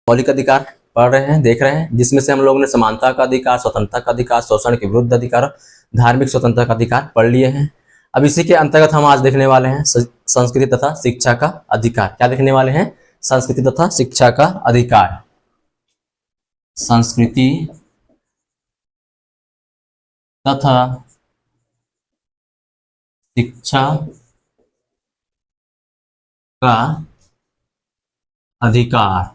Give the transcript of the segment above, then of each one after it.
मौलिक अधिकार पढ़ रहे हैं, देख रहे हैं, जिसमें से हम लोगों ने समानता का अधिकार, स्वतंत्रता का अधिकार, शोषण के विरुद्ध अधिकार, धार्मिक स्वतंत्रता का अधिकार पढ़ लिए हैं। अब इसी के अंतर्गत हम आज देखने वाले हैं संस्कृति तथा शिक्षा का अधिकार। क्या देखने वाले हैं? संस्कृति तथा शिक्षा का अधिकार। संस्कृति तथा शिक्षा का अधिकार,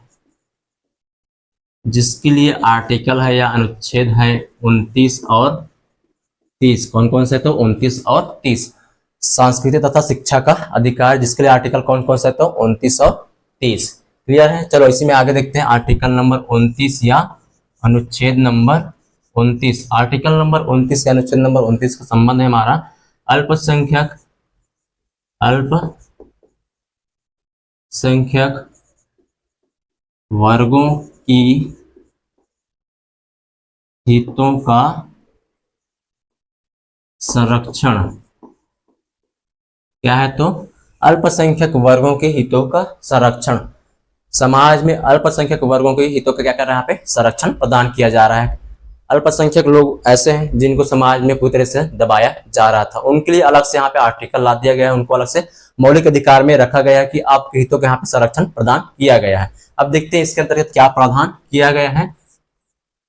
जिसके लिए आर्टिकल है या अनुच्छेद है 29 और 30। कौन कौन से? तो 29 और 30। संस्कृति तथा शिक्षा का अधिकार, जिसके लिए आर्टिकल कौन कौन से? तो 29 और 30। क्लियर है? चलो इसी में आगे देखते हैं। आर्टिकल नंबर 29 या अनुच्छेद नंबर 29। आर्टिकल नंबर 29 या अनुच्छेद नंबर 29 का संबंध है हमारा अल्पसंख्यक वर्गों की हितों का संरक्षण। क्या है? तो अल्पसंख्यक वर्गों के हितों का संरक्षण। समाज में अल्पसंख्यक वर्गों के हितों का क्या कर रहा है? यहाँ पे संरक्षण प्रदान किया जा रहा है। अल्पसंख्यक लोग ऐसे हैं जिनको समाज में पूरी तरह से दबाया जा रहा था, उनके लिए अलग से यहाँ पे आर्टिकल ला दिया गया है, उनको अलग से मौलिक अधिकार में रखा गया है कि आपके हितों के यहाँ पे संरक्षण प्रदान किया गया है। अब देखते हैं इसके अंतर्गत क्या प्रावधान किया गया है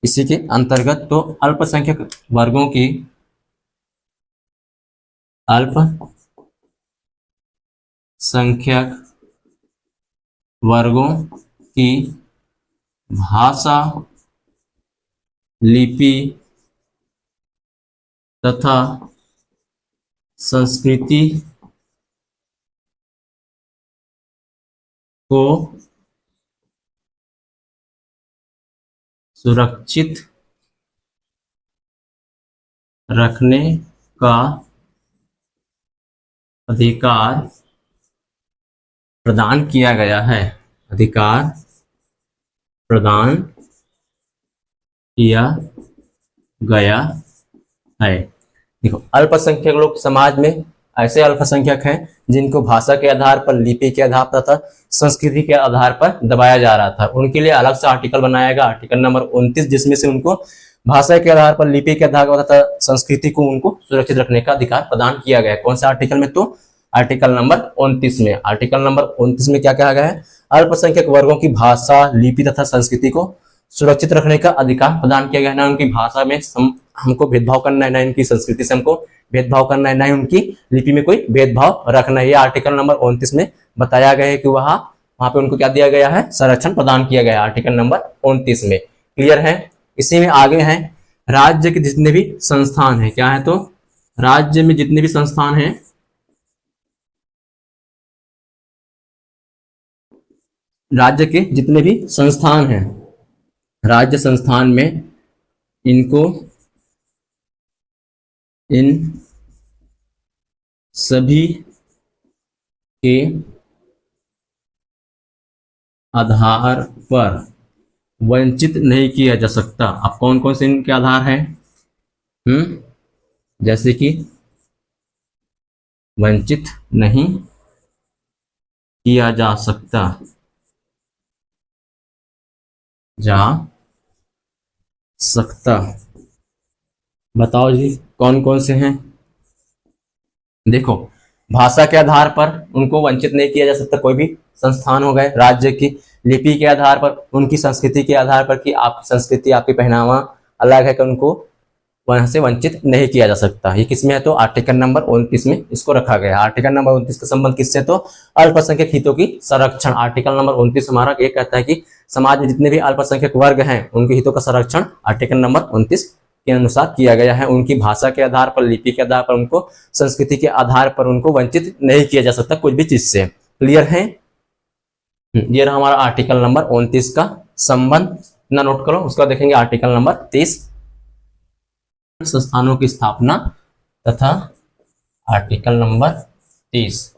इसी के अंतर्गत। तो अल्पसंख्यक वर्गों की भाषा, लिपि तथा संस्कृति को सुरक्षित रखने का अधिकार प्रदान किया गया है। अधिकार प्रदान किया गया है। देखो, अल्पसंख्यक लोग समाज में ऐसे अल्पसंख्यक हैं जिनको भाषा के आधार पर, लिपि के आधार पर तथा संस्कृति के आधार पर दबाया जा रहा था। उनके लिए अलग से आर्टिकल बनाया गया, आर्टिकल नंबर 29, जिसमें से उनको भाषा के आधार पर, लिपि के आधार पर तथा संस्कृति को उनको सुरक्षित रखने का अधिकार प्रदान किया गया। कौन से आर्टिकल में? तो आर्टिकल नंबर 29 में। आर्टिकल नंबर 29 में क्या कहा गया है? अल्पसंख्यक वर्गों की भाषा, लिपि तथा संस्कृति को सुरक्षित रखने का अधिकार प्रदान किया गया है। ना उनकी भाषा में हमको भेदभाव करना है, ना इनकी संस्कृति से हमको भेदभाव करना है, ना ही उनकी लिपि में कोई भेदभाव रखना है। ये आर्टिकल नंबर 29 में बताया गया है कि वहां पे उनको क्या दिया गया है? संरक्षण प्रदान किया गया है आर्टिकल नंबर 29 में। क्लियर है? इसी में आगे है राज्य के जितने भी संस्थान है। क्या है? तो राज्य में जितने भी संस्थान हैं, राज्य के जितने भी संस्थान हैं, राज्य संस्थान में इनको इन सभी के आधार पर वंचित नहीं किया जा सकता। अब कौन कौन से इनके आधार हैं? जैसे कि वंचित नहीं किया जा सकता, बताओ जी कौन कौन से हैं? देखो, भाषा के आधार पर उनको वंचित नहीं किया जा सकता, कोई भी संस्थान हो गए। राज्य की लिपि के आधार पर, उनकी संस्कृति के आधार पर कि आपकी संस्कृति, आपकी पहनावा अलग है, कि उनको वहां से वंचित नहीं किया जा सकता। ये किसमें है? तो आर्टिकल नंबर 29 में इसको रखा गया। आर्टिकल नंबर 29 का संबंध किससे? तो अल्पसंख्यक हितों की संरक्षण। आर्टिकल नंबर 29 हमारा ये कहता है कि समाज में जितने भी अल्पसंख्यक वर्ग हैं उनके हितों का संरक्षण आर्टिकल नंबर 29 के अनुसार किया गया है। उनकी भाषा के आधार पर, लिपि के आधार पर, उनको संस्कृति के आधार पर उनको वंचित नहीं किया जा सकता कुछ भी चीज से। क्लियर है? ये रहा हमारा आर्टिकल नंबर 29 का संबंध। ना नोट करो। उसका देखेंगे आर्टिकल नंबर 30, संस्थानों की स्थापना तथा आर्टिकल नंबर 30।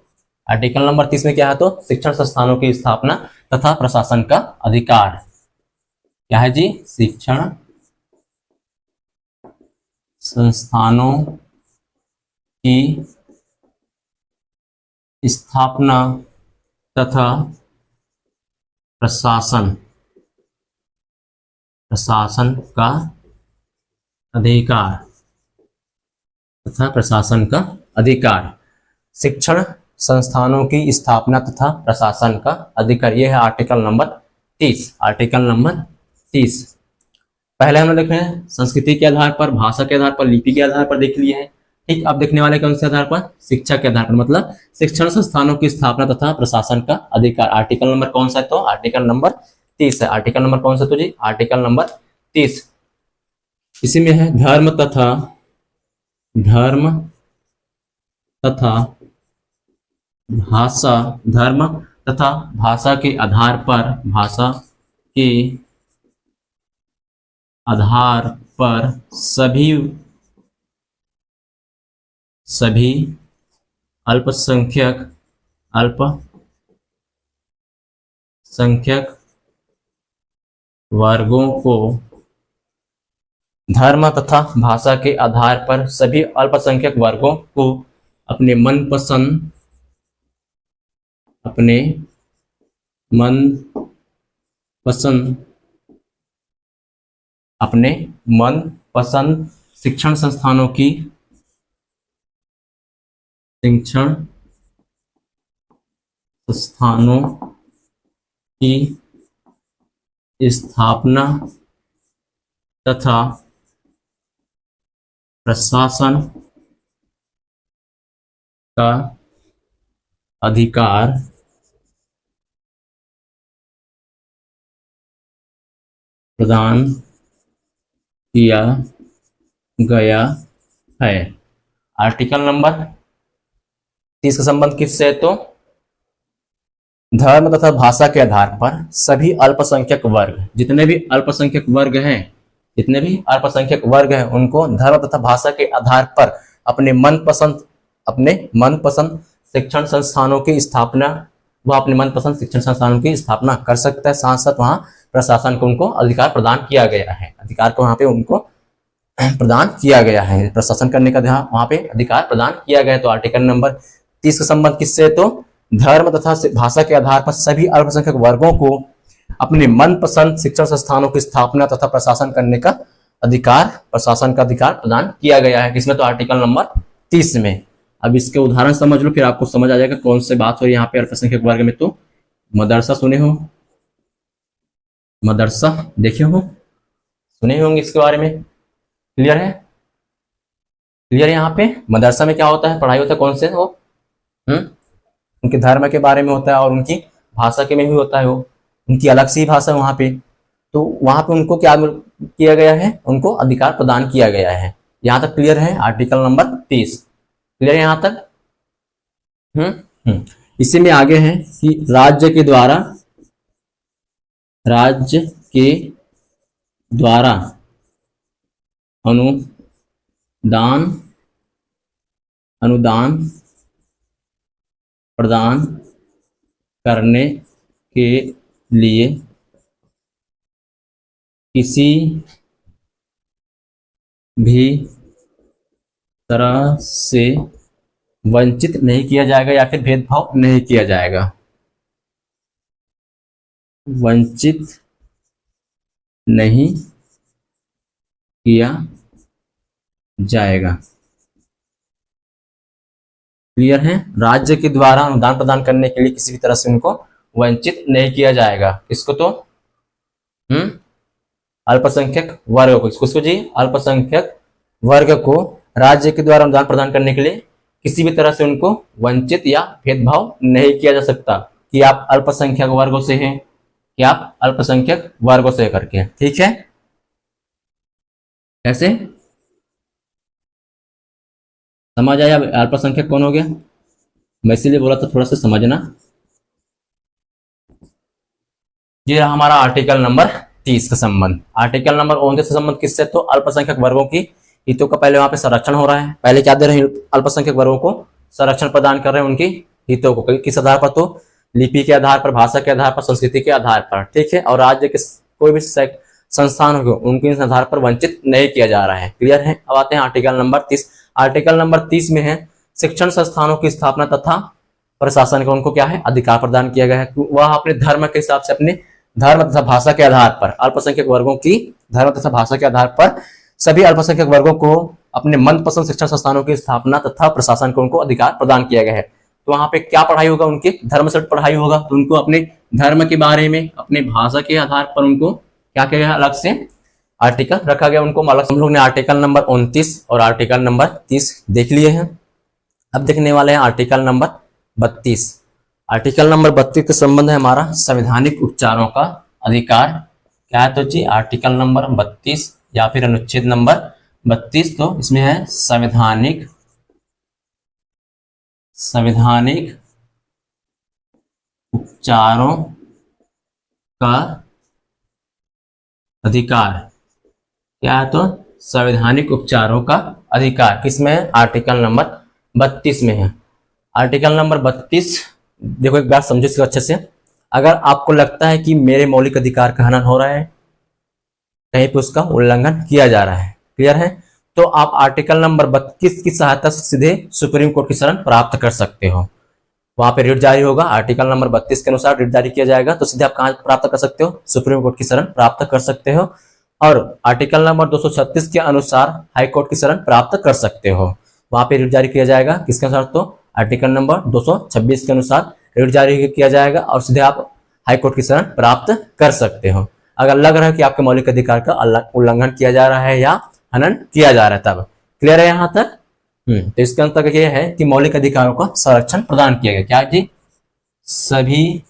आर्टिकल नंबर 30 में क्या है? तो शिक्षण संस्थानों की स्थापना तथा प्रशासन का अधिकार। क्या है जी? शिक्षण संस्थानों की स्थापना तथा प्रशासन प्रशासन का अधिकार तथा प्रशासन का अधिकार, शिक्षण संस्थानों की स्थापना तथा प्रशासन का अधिकार। यह है आर्टिकल नंबर 30। आर्टिकल नंबर 30 पहले हमने देखे हैं संस्कृति के आधार पर, भाषा के आधार पर, लिपि के आधार पर देख लिए हैं। ठीक, अब देखने वाले कौन से आधार पर? शिक्षा के आधार पर, मतलब शिक्षण संस्थानों की स्थापना तथा प्रशासन का अधिकार। आर्टिकल नंबर कौन सा है? तो आर्टिकल नंबर 30 है। आर्टिकल नंबर कौन सा? तो जी आर्टिकल नंबर 30। इसी में है धर्म तथा भाषा, धर्म तथा भाषा के आधार पर, भाषा के आधार पर सभी अल्पसंख्यक वर्गों को, धर्म तथा भाषा के आधार पर सभी अल्पसंख्यक वर्गों को अपने मनपसंद शिक्षण संस्थानों की स्थापना तथा प्रशासन का अधिकार प्रदान किया गया है। आर्टिकल नंबर 30 का संबंध किससे है? तो धर्म तथा भाषा के आधार पर सभी अल्पसंख्यक वर्ग, जितने भी अल्पसंख्यक वर्ग हैं उनको धर्म तथा भाषा के आधार पर अपने मनपसंद शिक्षण संस्थानों की स्थापना, वह अपने मनपसंद शिक्षण संस्थानों की स्थापना कर सकता है। साथ साथ वहां प्रशासन को उनको अधिकार प्रदान किया गया है, अधिकार को वहां पे उनको प्रदान किया गया है, प्रशासन करने का वहां पे अधिकार प्रदान किया गया है। तो आर्टिकल नंबर 30 का संबंध किससे है? तो धर्म तथा भाषा के आधार पर सभी अल्पसंख्यक वर्गों को अपने मनपसंद शिक्षण संस्थानों की स्थापना तथा प्रशासन करने का अधिकार, प्रशासन का अधिकार प्रदान किया गया है। किसमें? तो आर्टिकल नंबर 30 में। अब इसके उदाहरण समझ लो, फिर आपको समझ आ जाएगा कौन से बात हो यहाँ पे अल्पसंख्यक वर्ग में। तो मदरसा सुने हो, मदरसा देखे हो, सुने होंगे इसके बारे में। क्लियर है? क्लियर है? यहाँ पे मदरसा में क्या होता है? पढ़ाई होता है। कौन से? वो उनके धर्म के बारे में होता है और उनकी भाषा के में भी होता है, वो उनकी अलग सी भाषा है वहां पे। तो वहां पे उनको क्या किया गया है? उनको अधिकार प्रदान किया गया है। यहाँ तक क्लियर है? आर्टिकल नंबर 30 क्लियर है यहाँ तक? इसी में आगे है कि राज्य के द्वारा अनुदान प्रदान करने के लिए किसी भी तरह से वंचित नहीं किया जाएगा या फिर भेदभाव नहीं किया जाएगा। वंचित नहीं किया जाएगा। क्लियर है? राज्य के द्वारा अनुदान प्रदान करने के लिए किसी भी तरह से उनको वंचित नहीं किया जाएगा। किसको? तो अल्पसंख्यक वर्ग को। इसको जी अल्पसंख्यक वर्ग को राज्य के द्वारा अनुदान प्रदान करने के लिए किसी भी तरह से उनको वंचित या भेदभाव नहीं किया जा सकता कि आप अल्पसंख्यक वर्गों से हैं, कि आप अल्पसंख्यक वर्गों से करके। ठीक है? कैसे समझ आया? अल्पसंख्यक कौन हो गया? मैं इसीलिए बोला था थोड़ा सा समझना। ये रहा हमारा आर्टिकल नंबर 30 का संबंध। आर्टिकल नंबर 29 का संबंध किससे? तो अल्पसंख्यक वर्गों की हितों का पहले वहां पे संरक्षण हो रहा है। पहले क्या दे रहे हैं? अल्पसंख्यक वर्गों को संरक्षण प्रदान कर रहे हैं उनकी हितों को। किस आधार पर? तो लिपि के आधार पर, भाषा के आधार पर, संस्कृति के आधार पर। ठीक है? और राज्य के कोई भी संस्थान हो उनके इस आधार पर वंचित नहीं किया जा रहा है। क्लियर है? अब आते हैं आर्टिकल नंबर 30। आर्टिकल नंबर 30 में है शिक्षण संस्थानों की स्थापना तथा प्रशासन का उनको क्या है? अधिकार प्रदान किया गया है। वह अपने धर्म के हिसाब से, अपने धर्म तथा भाषा के आधार पर अल्पसंख्यक वर्गों की धर्म तथा भाषा के आधार पर सभी अल्पसंख्यक वर्गों को अपने मनपसंद शिक्षण संस्थानों की स्थापना तथा प्रशासन को उनको अधिकार प्रदान किया गया है। तो वहां पे क्या पढ़ाई होगा, उनके धर्म से पढ़ाई होगा, तो उनको अपने धर्म के बारे में अपने भाषा के आधार पर उनको क्या किया गया, अलग से आर्टिकल रखा गया उनको अलग। हम लोग ने आर्टिकल नंबर 29 और आर्टिकल नंबर 30 देख लिए हैं। अब देखने वाले हैं आर्टिकल नंबर 32। आर्टिकल नंबर 32 के संबंध है हमारा संवैधानिक उपचारों का अधिकार। क्या है तो जी आर्टिकल नंबर 32 या फिर अनुच्छेद नंबर 32, तो इसमें है संवैधानिक उपचारों का अधिकार। क्या है तो संवैधानिक उपचारों का अधिकार किसमें है, आर्टिकल नंबर 32 में है। आर्टिकल नंबर 32 देखो एक बार समझो इसको अच्छे से। अगर आपको लगता है कि मेरे मौलिक अधिकार का हनन हो रहा है, कहीं पे उसका उल्लंघन किया जा रहा है, क्लियर है, तो आप आर्टिकल नंबर 32 की सहायता से सीधे सुप्रीम कोर्ट की शरण प्राप्त कर सकते हो। वहां पे रिट जारी होगा, आर्टिकल नंबर 32 के अनुसार रिट जारी किया जाएगा, तो सीधे आप कहां प्राप्त कर सकते हो, सुप्रीम कोर्ट की शरण प्राप्त कर सकते हो। और आर्टिकल नंबर 236 के अनुसार हाई कोर्ट की शरण प्राप्त कर सकते हो। वहां पे रिट जारी किया जाएगा किसके अनुसार, तो आर्टिकल नंबर 226 के अनुसार रिट जारी किया जाएगा और सीधे आप हाई कोर्ट की शरण प्राप्त कर सकते हो। अगर लग रहा है कि आपके मौलिक अधिकार का उल्लंघन किया जा रहा है या हनन किया जा रहा है, तब क्लियर है यहाँ तक। तो इसके अंतर्गत यह है कि मौलिक अधिकारों का संरक्षण प्रदान किया गया। क्या जी, सभी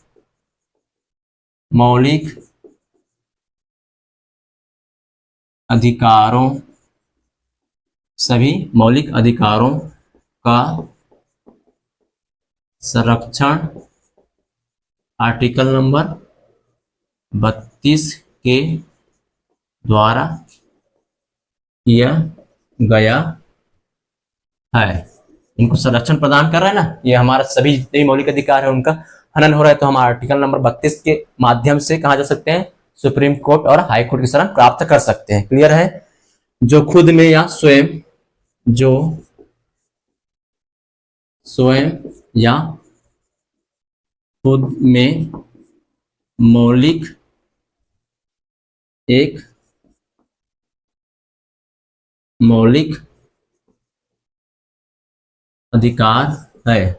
मौलिक अधिकारों का संरक्षण आर्टिकल नंबर 32 के द्वारा किया गया है। इनको संरक्षण प्रदान कर रहा है ना, ये हमारा सभी जितने भी मौलिक अधिकार है उनका हनन हो रहा है, तो हम आर्टिकल नंबर 32 के माध्यम से कहा जा सकते हैं, सुप्रीम कोर्ट और हाई कोर्ट की शरण प्राप्त कर सकते हैं। क्लियर है। जो खुद में या स्वयं खुद में मौलिक अधिकार है,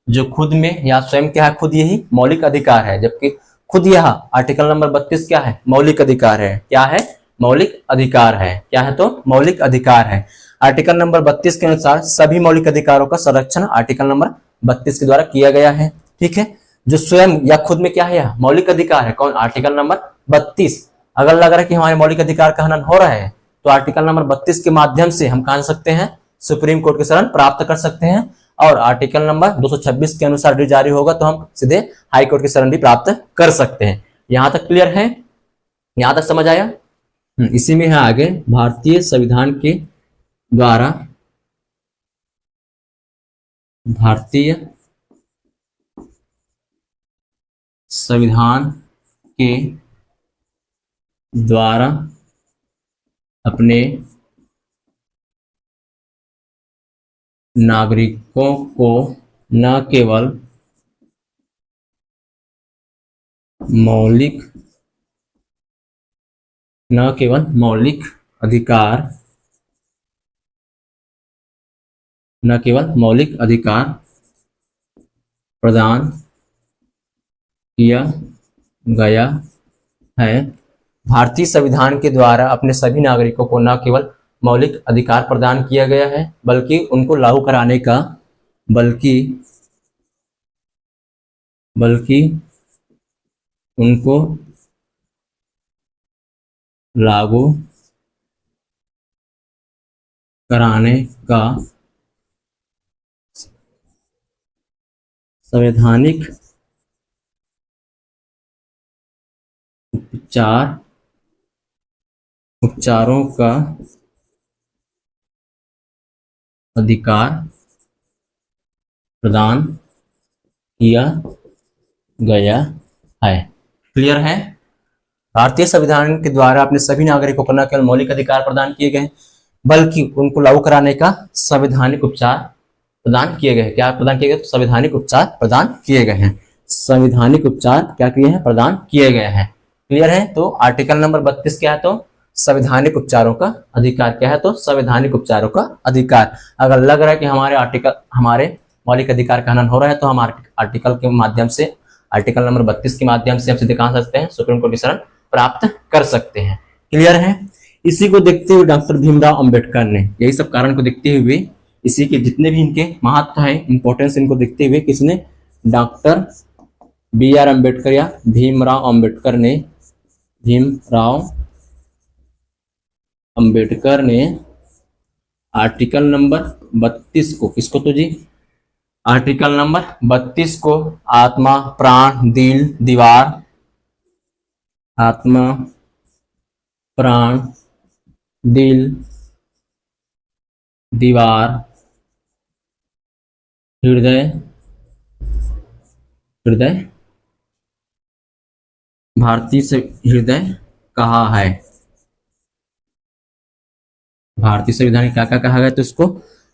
जो खुद में या स्वयं क्या है, खुद यही मौलिक अधिकार है, जबकि खुद यह आर्टिकल नंबर 32 क्या है, मौलिक अधिकार है। क्या है, मौलिक अधिकार है। क्या है तो मौलिक अधिकार है। आर्टिकल नंबर 32 के अनुसार सभी मौलिक अधिकारों का संरक्षण आर्टिकल नंबर 32 के द्वारा किया गया है। ठीक है, जो स्वयं या खुद में क्या है, यह मौलिक अधिकार है। कौन, आर्टिकल नंबर 32। अगर लग रहा है कि हमारे मौलिक अधिकार का हनन हो रहा है, तो आर्टिकल नंबर 32 के माध्यम से हम कहा सकते हैं, सुप्रीम कोर्ट की शरण प्राप्त कर सकते हैं। और आर्टिकल नंबर 226 के अनुसार रिट जारी होगा तो हम सीधे हाई कोर्ट की शरण भी प्राप्त कर सकते हैं। यहां तक क्लियर है, यहां तक समझ आया। इसी में है आगे, भारतीय संविधान के द्वारा अपने नागरिकों को न केवल मौलिक अधिकार प्रदान किया गया है। भारतीय संविधान के द्वारा अपने सभी नागरिकों को न केवल मौलिक अधिकार प्रदान किया गया है, बल्कि उनको लागू कराने का उनको लागू कराने का संवैधानिक उपचारों का अधिकार प्रदान किया गया है। क्लियर है। भारतीय संविधान के द्वारा अपने सभी नागरिकों को न केवल मौलिक अधिकार प्रदान किए गए, बल्कि उनको लागू कराने का संवैधानिक उपचार प्रदान किए गए। क्या प्रदान किए गए, तो संवैधानिक उपचार प्रदान किए गए हैं। संवैधानिक उपचार क्या किए हैं, प्रदान किए गए हैं। क्लियर है? तो आर्टिकल नंबर 32 क्या है? तो संवैधानिक उपचारों का अधिकार। क्या है? तो संवैधानिक उपचारों का अधिकार। अगर लग रहा है कि हमारे मौलिक अधिकार का हनन हो रहा है तो हम आर्टिकल के माध्यम से, आर्टिकल नंबर 32 के माध्यम से हम सीधे कहा सकते हैं, सुप्रीम कोर्ट की शरण प्राप्त कर सकते हैं। क्लियर है? इसी को देखते हुए डॉक्टर भीमराव अंबेडकर ने, यही सब कारण को देखते हुए, इसी के जितने भी इनके महत्व है, इंपॉर्टेंस, इनको देखते हुए किसने, डॉक्टर BR अम्बेडकर या भीमराव अंबेडकर ने, भीमराव अंबेडकर ने आर्टिकल नंबर 32 को, किसको तो जी, आर्टिकल नंबर 32 को आत्मा, प्राण, दिल, दीवार, आत्मा, प्राण, दिल, दीवार, हृदय, भारतीय हृदय कहा है। भारतीय संविधान में क्या क्या कहा गया? तो इसको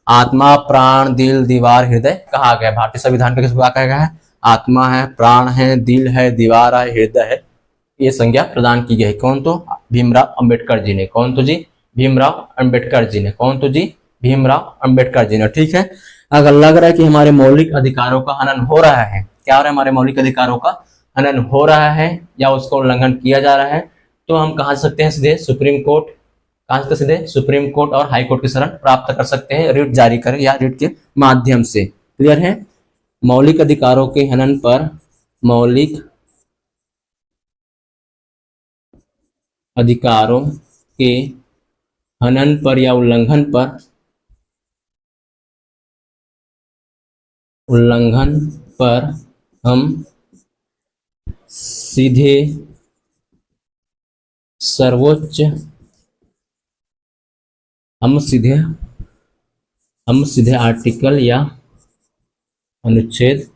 आत्मा, प्राण, दिल, दीवार, हृदय कहा गया। भारतीय संविधान का किसको क्या कहा गया है? आत्मा है, प्राण है, दिल है, दीवार है, हृदय है, ये संज्ञा प्रदान की गई है। कौन? तो भीमराव अंबेडकर जी ने। कौन? तो जी भीमराव अंबेडकर जी ने। कौन? तो जी भीमराव अंबेडकर जी ने। ठीक है? अगर लग रहा है कि हमारे मौलिक अधिकारों का हनन हो रहा है, क्या हो रहा है, हमारे मौलिक अधिकारों का हनन हो रहा है या उसका उल्लंघन किया जा रहा है, तो हम कहा सकते हैं सीधे सुप्रीम कोर्ट, कहां से सीधे सुप्रीम कोर्ट और हाई कोर्ट की शरण प्राप्त कर सकते हैं, रिट जारी कर या रिट के माध्यम से। क्लियर है? मौलिक अधिकारों के हनन पर, मौलिक अधिकारों के हनन पर या उल्लंघन पर हम सीधे सर्वोच्च, हम सीधे आर्टिकल या अनुच्छेद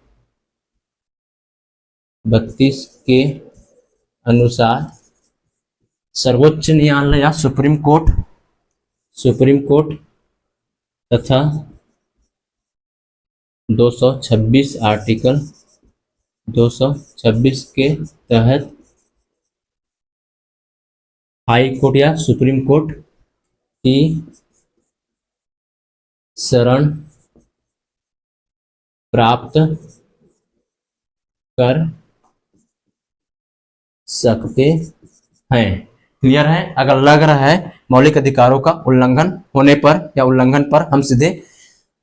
32 के अनुसार सर्वोच्च न्यायालय या सुप्रीम कोर्ट तथा 226 आर्टिकल 226 के तहत हाई कोर्ट या सुप्रीम कोर्ट की शरण प्राप्त कर सकते हैं। क्लियर है? अगर लग रहा है मौलिक अधिकारों का उल्लंघन होने पर या उल्लंघन पर, हम सीधे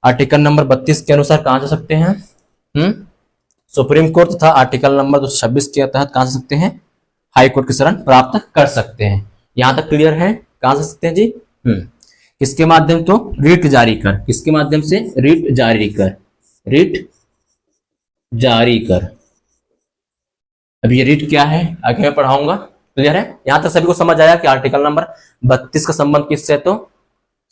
आर्टिकल नंबर 32 के अनुसार कहां जा सकते हैं, सुप्रीम कोर्ट तथा आर्टिकल नंबर 226 के तहत कहां जा सकते हैं, हाई कोर्ट की शरण प्राप्त कर सकते हैं। यहां तक क्लियर है? कहां जा सकते हैं जी? किसके माध्यम? तो रिट जारी कर। किसके माध्यम से? रिट जारी कर। रिट जारी कर। अब ये रिट क्या है आगे मैं पढ़ाऊंगा। क्लियर है? यहां तक सभी को समझ आया कि आर्टिकल नंबर 32 का संबंध किससे? तो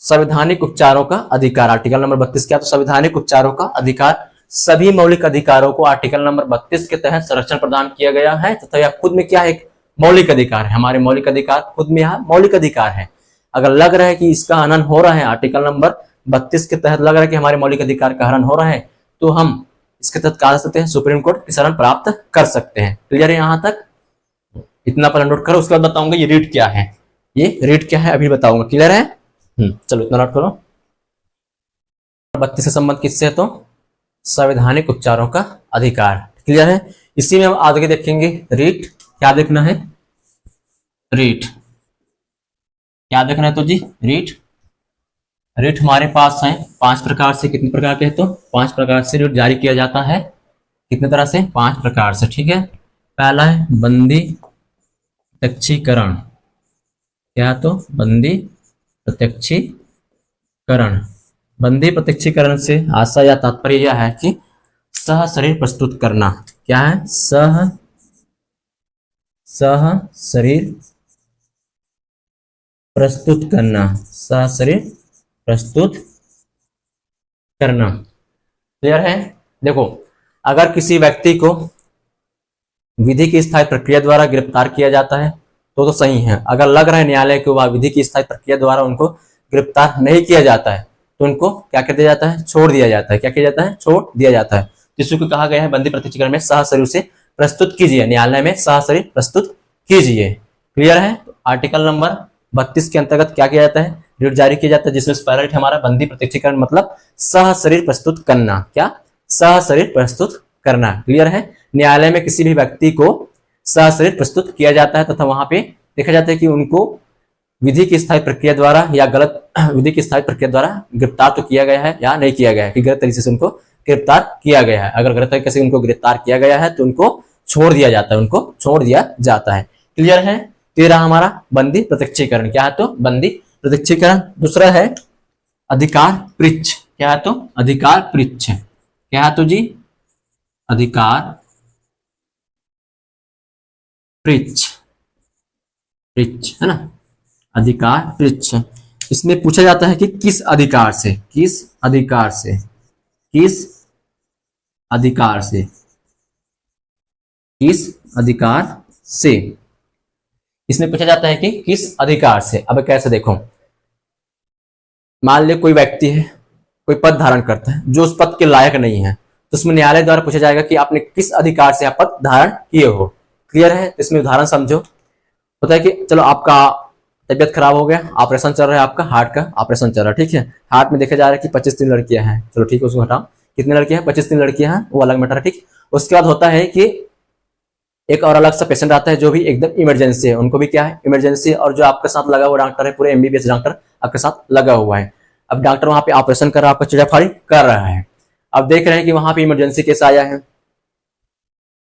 संवैधानिक उपचारों का अधिकार। आर्टिकल नंबर 32 क्या? तो संवैधानिक उपचारों का अधिकार। सभी मौलिक अधिकारों को आर्टिकल नंबर 32 के तहत संरक्षण प्रदान किया गया है तथा यह खुद में क्या है, एक मौलिक अधिकार है। हमारे मौलिक अधिकार खुद में यह मौलिक अधिकार है। अगर लग रहा है कि इसका हनन हो रहा है, आर्टिकल नंबर 32 के तहत लग रहा है कि हमारे मौलिक अधिकार का हनन हो रहा है, तो हम इसके तहत कहा सकते हैं, सुप्रीम कोर्ट की शरण प्राप्त कर सकते हैं। क्लियर है? यहां तक इतना पर नोट करो, उसके बाद बताऊंगा ये रिट क्या है। ये रिट क्या है अभी बताऊंगा। क्लियर है? चलो इतना नोट करो। 32 से संबंध किससे है? तो संवैधानिक उपचारों का अधिकार। क्लियर है? इसी में हम आगे देखेंगे रिट। क्या देखना है? रिट क्या देखना है? तो जी रिट हमारे पास है 5 प्रकार से। कितने प्रकार के? तो 5 प्रकार से रिट जारी किया जाता है। कितने तरह से? 5 प्रकार से। ठीक है? पहला है बंदी प्रत्यक्षीकरण। क्या? तो बंदी प्रत्यक्षीकरण। बंदी प्रत्यक्षीकरण से आशा या तात्पर्य यह है कि सह शरीर प्रस्तुत करना। क्या है? सह शरीर प्रस्तुत करना। सह शरीर प्रस्तुत करना। क्लियर है? देखो, अगर किसी व्यक्ति को विधि की स्थायी प्रक्रिया द्वारा गिरफ्तार किया जाता है तो सही है। अगर लग रहा है न्यायालय को वह विधि की स्थायी प्रक्रिया द्वारा उनको गिरफ्तार नहीं किया जाता है तो उनको क्या कर दिया जाता है? छोड़ दिया जाता है। क्या किया जाता है? छोड़ दिया जाता है। जिसको कहा गया है बंदी प्रत्यक्षीकरण में सह शरीर से प्रस्तुत कीजिए, न्यायालय में सह शरीर प्रस्तुत कीजिए। क्लियर है? आर्टिकल नंबर 32 के अंतर्गत क्या किया जाता है? रिट जारी किया जाता है, जिसमें पहला रिट हमारा बंदी प्रत्यक्षीकरण मतलब सह शरीर प्रस्तुत करना। क्या? सह शरीर प्रस्तुत करना। क्लियर है? न्यायालय में किसी भी व्यक्ति को सह शरीर प्रस्तुत किया जाता है तथा वहां पे देखा जाता है कि उनको विधि की स्थायी प्रक्रिया द्वारा या गलत विधि की स्थायी प्रक्रिया द्वारा गिरफ्तार तो किया गया है या नहीं किया गया है, कि गलत तरीके से उनको गिरफ्तार किया गया है। अगर गलत तरीके से उनको गिरफ्तार किया गया है तो उनको छोड़ दिया जाता है, उनको छोड़ दिया जाता है। क्लियर है? 13 हमारा बंदी प्रत्यक्षीकरण। क्या है? तो बंदी प्रत्यक्षीकरण। दूसरा है अधिकार पृच्छ। क्या है? तो अधिकार पृच्छ। क्या है? तो जी अधिकार पृच्छ, पृच्छ है ना, अधिकार पृच्छ। इसमें पूछा जाता है कि किस अधिकार से, किस अधिकार से, किस अधिकार से, किस अधिकार से, इसमें पूछा जाता है कि किस अधिकार से। अब कैसे देखो, मान ले कोई व्यक्ति है, कोई पद धारण करता है जो उस पद के लायक नहीं है, तो उसमें न्यायालय द्वारा पूछा जाएगा कि आपने किस अधिकार से आप पद धारण किए हो। क्लियर है? इसमें उदाहरण समझो। होता है कि चलो आपका तबियत खराब हो गया, ऑपरेशन चल रहा है, आपका हार्ट का ऑपरेशन चल रहा है, ठीक है। हार्ट में देखा जा रहा है कि 25-3 लड़कियां हैं, चलो ठीक है उसको हटाओ, कितनी लड़कियां हैं? 25-3 लड़कियां हैं, वो अलग मैटर है, ठीक। उसके बाद होता है कि एक और अलग सा पेशेंट आता है जो भी एकदम इमरजेंसी है, उनको भी क्या है? इमरजेंसी। और जो आपके साथ लगा हुआ डॉक्टर है, पूरे एमबीबीएस डॉक्टर आपके साथ लगा हुआ है। अब डॉक्टर वहां पे ऑपरेशन कर रहा है, आपका चीराफाड़ी कर रहा है। अब देख रहे हैं कि वहां पे इमरजेंसी केस आया है,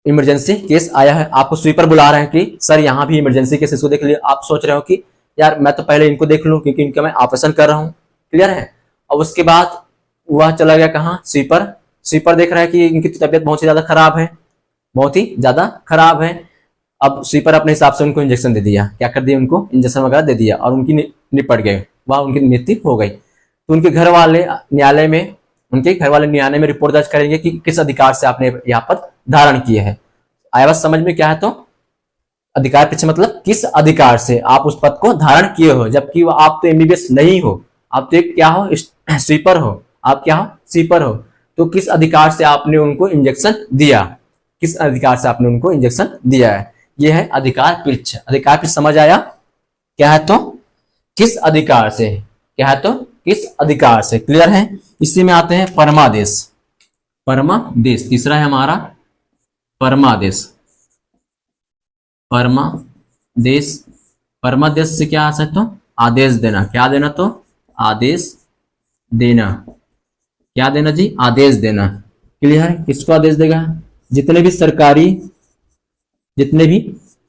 इमरजेंसी केस आया है, आपको स्वीपर बुला रहे हैं कि सर यहाँ भी इमरजेंसी केस, इसको देख लीजिए। आप सोच रहे हो कि यार मैं तो पहले इनको देख लूं क्योंकि इनका मैं ऑपरेशन कर रहा हूँ। क्लियर है? और उसके बाद वह चला गया कहाँ? स्वीपर। स्वीपर देख रहा है कि इनकी तबियत बहुत ही ज्यादा खराब है, बहुत ही ज्यादा खराब है। अब स्वीपर अपने हिसाब से उनको इंजेक्शन दे दिया, क्या कर दिया? उनको इंजेक्शन वगैरह दे दिया और उनकी निपट गए, वह उनकी मृत्यु हो गई। तो उनके घर वाले न्यायालय में, उनके घर वाले न्यायालय में रिपोर्ट दर्ज करेंगे कि किस अधिकार से आपने यहाँ पर धारण किया है। आया बात समझ में? क्या है? तो अधिकार पृच्छ मतलब किस अधिकार से आप उस पद को धारण किए हो, जबकि आप तो एमबीबीएस नहीं हो, आप तो एक क्या हो? स्वीपर हो। आप क्या हो? स्वीपर हो। तो किस अधिकार से आपने उनको इंजेक्शन दिया, किस अधिकार से आपने उनको इंजेक्शन दिया है, यह है अधिकार पृच्छ। अधिकार पृच्छ समझ आया? क्या है? तो किस अधिकार से, क्या है? तो किस अधिकार से। क्लियर है? इसी में आते हैं परमादेश। परमादेश तीसरा है हमारा परमादेश। परमादेश, परमादेश से क्या आ सकता? तो आदेश देना। क्या देना? तो आदेश देना। क्या देना जी? आदेश देना। क्लियर है? किसको आदेश देगा? जितने भी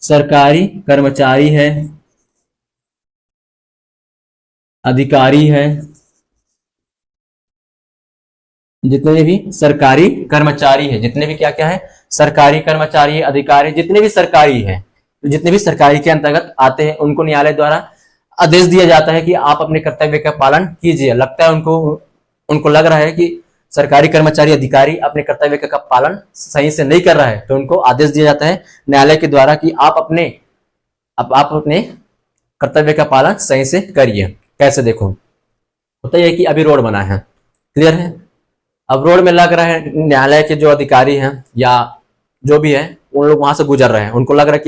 सरकारी कर्मचारी है, अधिकारी है, जितने भी सरकारी कर्मचारी है, जितने भी क्या क्या है? सरकारी कर्मचारी, अधिकारी, जितने भी सरकारी है, जितने भी सरकारी के अंतर्गत आते हैं, उनको न्यायालय द्वारा आदेश दिया जाता है कि आप अपने कर्तव्य का पालन कीजिए। लगता है उनको लग रहा है कि सरकारी कर्मचारी, अधिकारी अपने कर्तव्य का पालन सही से नहीं कर रहा है, तो उनको आदेश दिया जाता है न्यायालय के द्वारा कि आप अपने कर्तव्य का पालन सही से करिए। कैसे देखो, होता है कि अभी रोड बना है, क्लियर है। अब रोड में लग रहा है, न्यायालय के जो अधिकारी हैं या जो भी है, उन लोग वहां से गुजर रहे हैं, उनको लग रहा है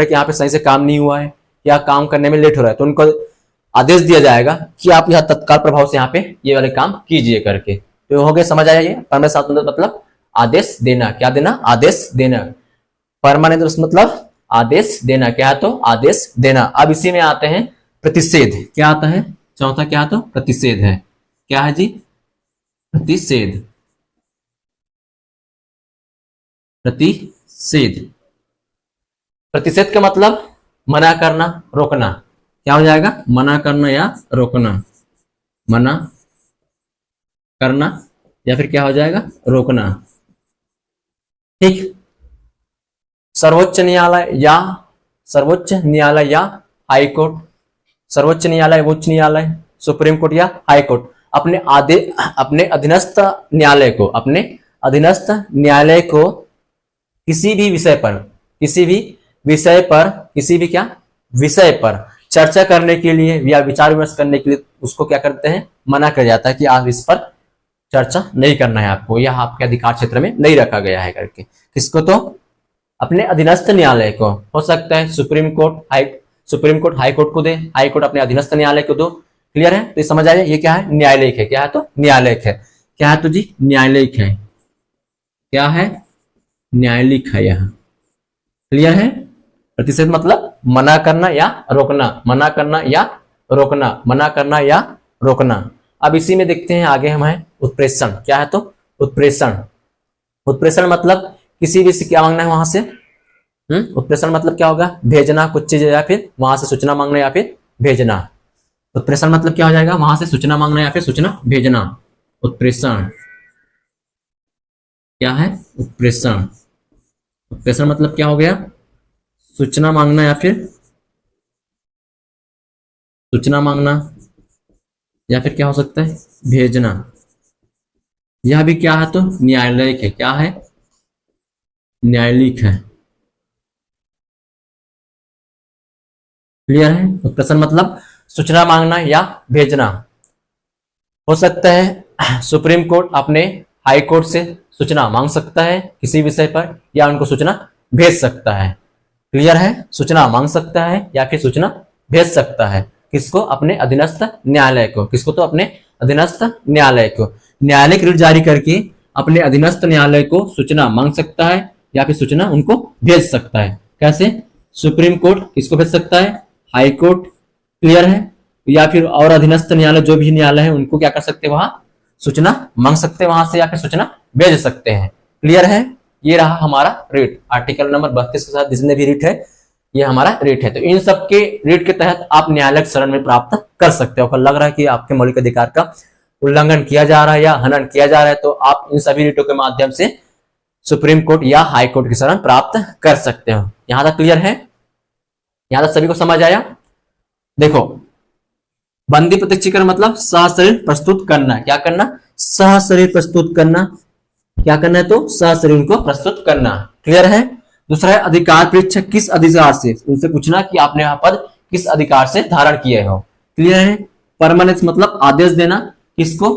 कि यहाँ पे सही से काम नहीं हुआ है या काम करने में लेट हो रहा है, तो उनको आदेश दिया जाएगा कि आप यहाँ तत्काल प्रभाव से यहाँ पे ये वाले काम कीजिए करके। तो हो गया, समझ आया? ये परमानेंट मतलब आदेश देना। क्या देना? आदेश देना। परमानेंट मतलब आदेश देना। क्या है? तो आदेश देना। अब इसी में आते हैं प्रतिषेध। क्या आता है? चौथा क्या? तो प्रतिषेध है। क्या है जी? प्रतिषेध। प्रतिषेध, प्रतिषेध का मतलब मना करना, रोकना। क्या हो जाएगा? मना करना या रोकना। मना करना या फिर क्या हो जाएगा? रोकना। ठीक। सर्वोच्च न्यायालय या हाई कोर्ट, सर्वोच्च न्यायालय, उच्च न्यायालय, सुप्रीम कोर्ट या हाई कोर्ट अपने अधीनस्थ न्यायालय को किसी भी विषय पर चर्चा करने के लिए या विचार विमर्श करने के लिए उसको क्या करते हैं? मना कर जाता है कि आप इस पर चर्चा नहीं करना है आपको, यह आपके अधिकार क्षेत्र में नहीं रखा गया है करके। किसको? तो अपने अधीनस्थ न्यायालय को, हो सकता है सुप्रीम कोर्ट हाई कोर्ट को दे, हाई कोर्ट अपने अधीनस्थ न्यायालय को दो। क्लियर है? तो ये समझ आया, ये क्या है? न्यायालयिक है। क्या है? तो न्यायालयिक है। क्या है तो जी? न्यायालयिक है। क्या है? न्यायालयिक है यहाँ। क्लियर है? प्रतिषेध मतलब मना करना या रोकना, मना करना या रोकना, मना करना या रोकना। अब इसी में देखते हैं आगे हम है उत्प्रेषण। क्या है? तो उत्प्रेषण। उत्प्रेषण मतलब किसी भी से क्या मांगना है वहां से। उत्प्रेषण मतलब क्या होगा? भेजना कुछ चीज, या फिर वहां से सूचना मांगना या फिर भेजना। उत्प्रेषण मतलब क्या हो जाएगा? वहां से सूचना मांगना या फिर सूचना भेजना। उत्प्रेषण क्या है? उत्प्रेषण। उत्प्रेषण मतलब क्या हो गया? सूचना मांगना या फिर सूचना मांगना, या फिर क्या हो सकता है? भेजना। यह भी क्या है? तो न्यायालयिक है। क्या है? न्यायालयिक है। क्लियर है? उत्प्रेषण मतलब सूचना मांगना या भेजना। हो सकता है सुप्रीम कोर्ट अपने हाई कोर्ट से सूचना मांग सकता है किसी विषय पर, या उनको सूचना भेज सकता है। क्लियर है? सूचना मांग सकता है या फिर सूचना भेज सकता है। किसको? अपने अधीनस्थ न्यायालय को। किसको? तो अपने अधीनस्थ न्यायालय को। न्यायालय रिट जारी करके अपने अधीनस्थ न्यायालय को सूचना मांग सकता है या फिर सूचना उनको भेज सकता है। कैसे? सुप्रीम कोर्ट किसको भेज सकता है? High court. क्लियर है? या फिर और अधीनस्थ न्यायालय जो भी न्यायालय है उनको क्या कर सकते हैं? वहां सूचना मांग सकते हैं वहां से, या फिर सूचना भेज सकते हैं। क्लियर है? ये रहा हमारा रेट। आर्टिकल नंबर 32 के साथ जितने भी रेट है ये हमारा रेट है। तो इन सब के रेट के तहत आप न्यायालय शरण में प्राप्त कर सकते हो। अगर लग रहा है कि आपके मौलिक अधिकार का उल्लंघन किया जा रहा है या हनन किया जा रहा है, तो आप इन सभी रेटों के माध्यम से सुप्रीम कोर्ट या हाई कोर्ट की शरण प्राप्त कर सकते हो। यहां तक क्लियर है? यहां तक सभी को समझ आया? देखो, बंदी प्रत्यक्षीकरण मतलब सहशरीर प्रस्तुत करना। क्या करना? सहशरीर प्रस्तुत करना। क्या करना है? तो सहशरीर को प्रस्तुत करना। क्लियर है? दूसरा है अधिकार परीक्षा। किस अधिकार से? उनसे पूछना कि आपने यह पद किस अधिकार से धारण किए हो। क्लियर है? परमानेंस मतलब आदेश देना। किसको?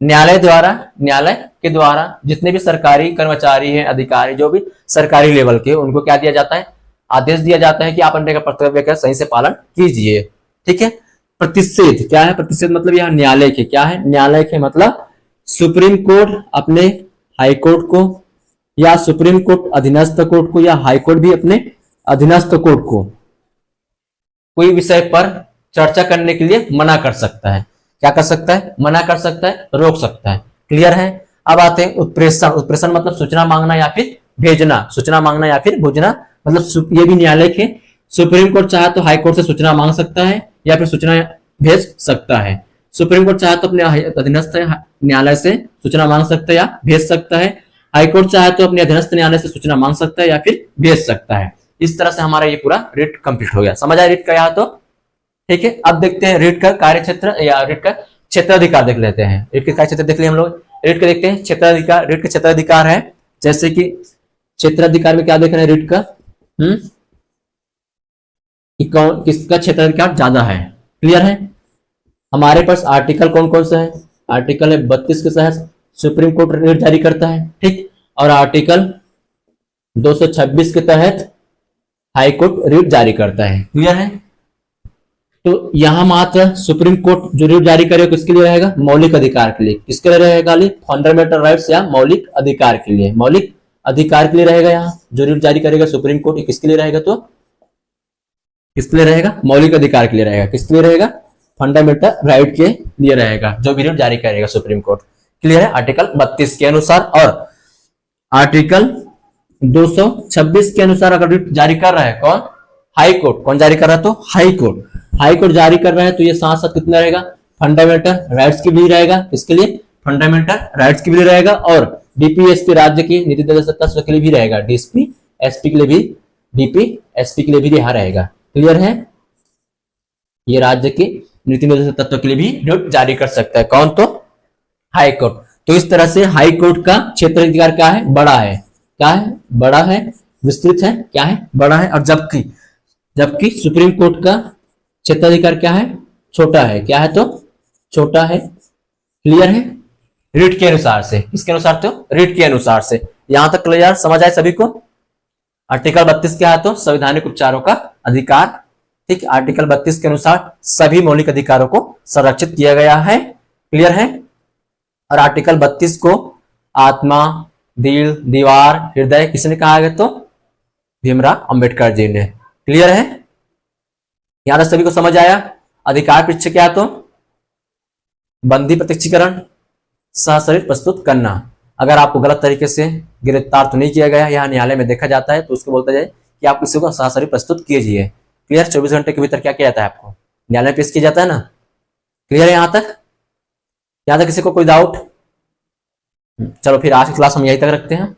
न्यायालय द्वारा, न्यायालय के द्वारा जितने भी सरकारी कर्मचारी हैं, अधिकारी जो भी सरकारी लेवल के, उनको क्या दिया जाता है? आदेश दिया जाता है कि आप अपने कर्तव्य का सही से पालन कीजिए। ठीक है? प्रतिषेध। क्या है? प्रतिषेध मतलब यह न्यायालय के। क्या है? न्यायालय के मतलब सुप्रीम कोर्ट अपने हाई कोर्ट को, या सुप्रीम कोर्ट अधीनस्थ कोर्ट को, या हाई कोर्ट भी अपने अधीनस्थ कोर्ट को कोई विषय पर चर्चा करने के लिए मना कर सकता है। क्या कर सकता है? मना कर सकता है, रोक सकता है। क्लियर है? अब आते हैं उत्प्रेषण। उत्प्रेषण मतलब सूचना मांगना या फिर भेजना। सूचना मांगना या फिर भेजना मतलब ये भी न्यायालय के। सुप्रीम कोर्ट चाहे तो हाई कोर्ट से सूचना मांग सकता है या फिर सूचना भेज सकता है। सुप्रीम कोर्ट चाहे तो अपने अधीनस्थ न्यायालय से सूचना मांग सकता है या भेज सकता है। हाई कोर्ट चाहे तो अपने अधीनस्थ न्यायालय से सूचना मांग सकता है या फिर भेज सकता है। इस तरह से हमारा ये पूरा रेट कंप्लीट हो गया। समझ आया रेट का? यहाँ तो ठीक है। अब देखते हैं रेट का कार्य क्षेत्र या रेट का क्षेत्राधिकार देख लेते हैं। रेट के कार्य क्षेत्र देख लिए हम लोग। रेट का देखते हैं क्षेत्राधिकार। रेट का क्षेत्राधिकार है जैसे कि क्षेत्राधिकार में क्या देख रहे हैं रेट का? किसका क्षेत्राधिकार ज्यादा है। क्लियर है? हमारे पास आर्टिकल कौन कौन सा है? आर्टिकल 32 के तहत सुप्रीम कोर्ट रेट जारी करता है। ठीक। और आर्टिकल 226 के तहत हाई कोर्ट रेट जारी करता है। क्लियर है? तो यहां मात्र सुप्रीम कोर्ट जो रेट जारी करेगा किसके लिए रहेगा? मौलिक अधिकार के लिए। किसके लिए रहेगा? फंडामेंटल राइट्स या मौलिक अधिकार के लिए। मौलिक अधिकार के लिए रहेगा। यहाँ जो रेट जारी करेगा सुप्रीम कोर्ट किसके लिए रहेगा? तो किसके लिए रहेगा? मौलिक अधिकार के लिए रहेगा। किसके लिए रहेगा? फंडामेंटल राइट के लिए रहेगा जो भी रेट जारी करेगा सुप्रीम कोर्ट। क्लियर है? आर्टिकल 32 के अनुसार। और आर्टिकल 226 के अनुसार अगर रेट जारी कर रहा है कौन? High court. कौन जारी कर रहा है? तो हाई कोर्ट। हाई कोर्ट जारी कर रहा है तो ये साथ साथ कितना रहेगा? फंडामेंटल राइट्स के लिए रहेगा। इसके लिए फंडामेंटल राइट्स के लिए रहेगा। और डीपीएसपी राज्य की नीति निर्देशक के लिए भी रहेगा। डीएसपी एसपी के लिए भी, डीपी एसपी के लिए भी यहाँ रहेगा। क्लियर है? ये राज्य के नीति निर्देशक तत्व के लिए भी रेट जारी कर सकता है। कौन? तो हाई कोर्ट। तो इस तरह से हाई कोर्ट का क्षेत्राधिकार क्या है? बड़ा है। क्या है? बड़ा है, विस्तृत है। क्या है? बड़ा है। और जबकि सुप्रीम कोर्ट का क्षेत्राधिकार क्या है? छोटा है। क्या है? तो छोटा है। क्लियर है? रेट के अनुसार से। किसके अनुसार? तो रेट के अनुसार से। यहां तक क्लियर? समझ आए सभी को? आर्टिकल 32 क्या है? तो संवैधानिक उपचारों का अधिकार। ठीक, आर्टिकल 32 के अनुसार सभी मौलिक अधिकारों को संरक्षित किया गया है। क्लियर है? और आर्टिकल 32 को आत्मा, दिल, दीवार, हृदय किसने कहा गया? तो भीमराव अंबेडकर जी ने। क्लियर है? यहां तक सभी को समझ आया? अधिकार पृष्ठ क्या है? तो बंदी प्रत्यक्षीकरण, सशरीर प्रस्तुत करना। अगर आपको गलत तरीके से गिरफ्तार तो नहीं किया गया, यहाँ न्यायालय में देखा जाता है, तो उसको बोलता जाए कि आप किसी को सशरीर प्रस्तुत कीजिए। क्लियर? 24 घंटे के भीतर क्या किया जाता है? आपको न्यायालय में पेश किया जाता है ना। क्लियर है यहां तक? यहां तक किसी को कोई डाउट? चलो फिर आज की क्लास हम यहीं तक रखते हैं।